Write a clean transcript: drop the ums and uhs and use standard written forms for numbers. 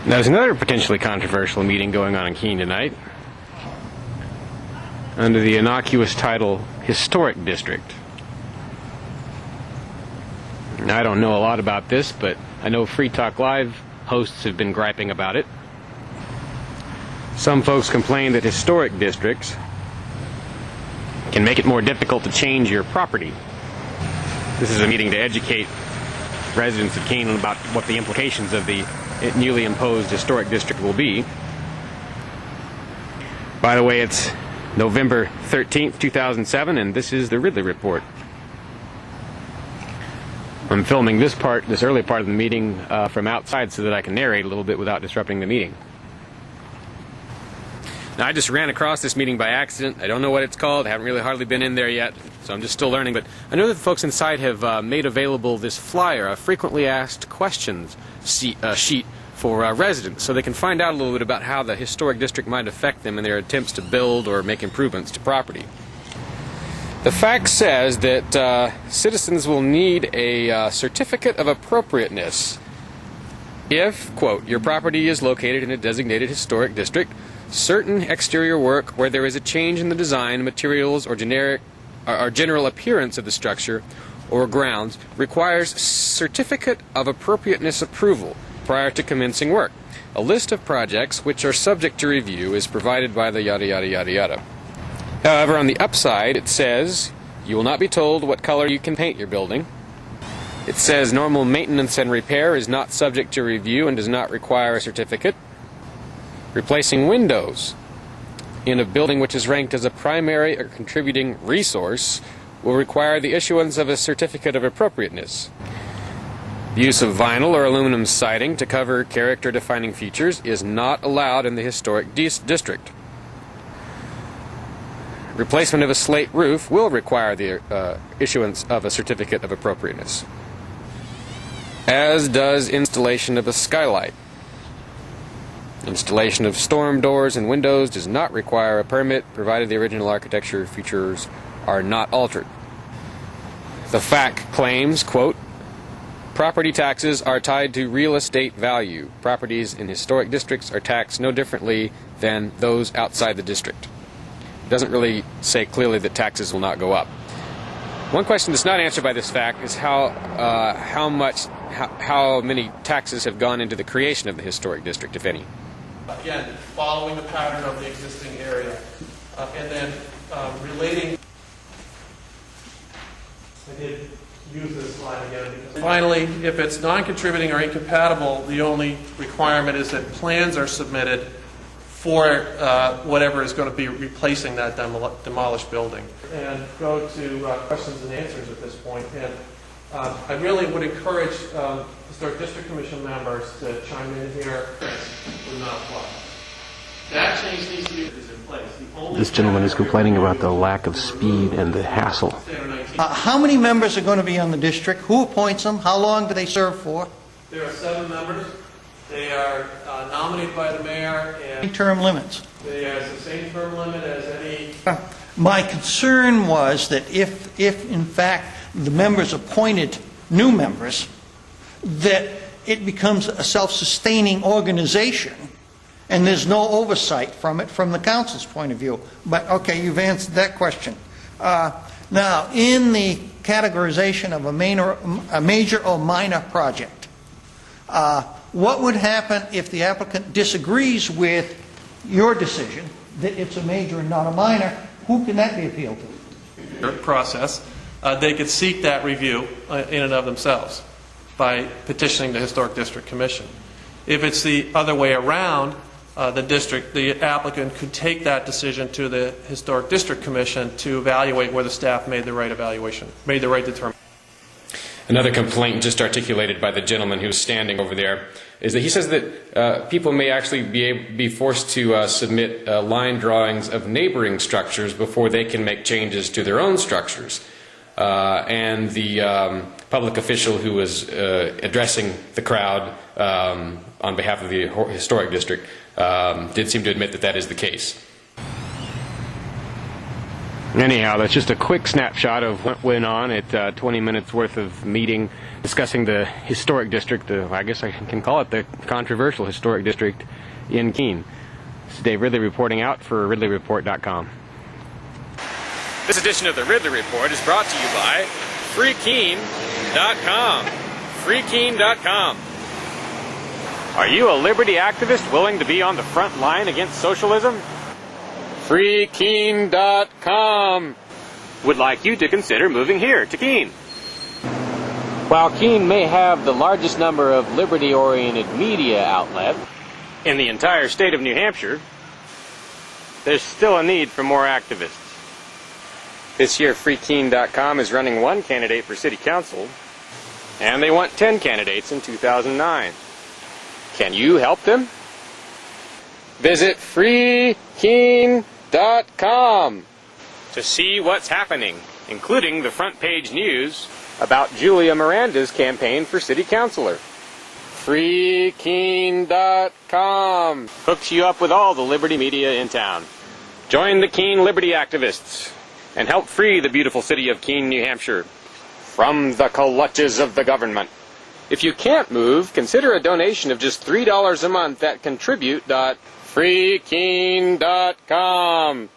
Now, there's another potentially controversial meeting going on in Keene tonight under the innocuous title Historic District. Now, I don't know a lot about this, but I know Free Talk Live hosts have been griping about it. Some folks complain that historic districts can make it more difficult to change your property. This is a meeting to educate residents of Keene about what the implications of the newly imposed historic district will be. By the way, it's November 13th, 2007, and this is the Ridley Report. I'm filming this early part of the meeting from outside so that I can narrate a little bit without disrupting the meeting. Now, I just ran across this meeting by accident. I don't know what it's called. I haven't really hardly been in there yet, so I'm just still learning. But I know that the folks inside have made available this flyer, a frequently asked questions sheet for residents, so they can find out a little bit about how the historic district might affect them in their attempts to build or make improvements to property. The fact says that citizens will need a certificate of appropriateness if, quote, your property is located in a designated historic district, certain exterior work where there is a change in the design, materials, or general appearance of the structure or grounds requires certificate of appropriateness approval prior to commencing work. A list of projects which are subject to review is provided by the yada yada yada yada. However, on the upside, it says you will not be told what color you can paint your building. It says normal maintenance and repair is not subject to review and does not require a certificate. Replacing windows in a building which is ranked as a primary or contributing resource will require the issuance of a certificate of appropriateness. The use of vinyl or aluminum siding to cover character-defining features is not allowed in the historic district. Replacement of a slate roof will require the issuance of a certificate of appropriateness, as does installation of a skylight. Installation of storm doors and windows does not require a permit, provided the original architecture features are not altered. The FAQ claims, quote, property taxes are tied to real estate value. Properties in historic districts are taxed no differently than those outside the district. It doesn't really say clearly that taxes will not go up. One question that's not answered by this fact is how many taxes have gone into the creation of the historic district, if any. Again, following the pattern of the existing area, and then relating. I did use this slide again because finally, if it's non-contributing or incompatible, the only requirement is that plans are submitted for whatever is going to be replacing that demolished building. And go to questions and answers at this point. And I really would encourage Historic District Commission members to chime in here. Would not apply. That change needs to be in place. This gentleman is complaining about the lack of speed and the hassle. How many members are going to be on the district? Who appoints them? How long do they serve for? There are 7 members. They are nominated by the mayor. And term limits. They have the same term limit as any. My concern was that if in fact the members appointed new members, that it becomes a self-sustaining organization and there's no oversight from it from the council's point of view. But okay, you've answered that question. Now, in the categorization of a major or minor project, what would happen if the applicant disagrees with your decision that it's a major and not a minor? Who can that be appealed to? Process. They could seek that review in and of themselves by petitioning the Historic District Commission. If it's the other way around, the applicant could take that decision to the Historic District Commission to evaluate whether staff made the right evaluation, made the right determination. Another complaint just articulated by the gentleman who's standing over there is that he says that people may actually be forced to submit line drawings of neighboring structures before they can make changes to their own structures. And the public official who was addressing the crowd on behalf of the historic district did seem to admit that that is the case. Anyhow, that's just a quick snapshot of what went on at 20 minutes worth of meeting discussing the historic district, I guess I can call it the controversial historic district in Keene. This is Dave Ridley reporting out for RidleyReport.com. This edition of the Ridley Report is brought to you by FreeKeene.com. FreeKeene.com. Are you a liberty activist willing to be on the front line against socialism? FreeKeene.com would like you to consider moving here to Keene. While Keene may have the largest number of liberty-oriented media outlets in the entire state of New Hampshire, there's still a need for more activists. This year, FreeKeene.com is running one candidate for city council, and they want 10 candidates in 2009. Can you help them? Visit FreeKeene.com to see what's happening, including the front page news about Julia Miranda's campaign for city councilor. FreeKeene.com hooks you up with all the liberty media in town. Join the Keene liberty activists and help free the beautiful city of Keene, New Hampshire from the clutches of the government. If you can't move, consider a donation of just $3 a month at contribute.freekeene.com.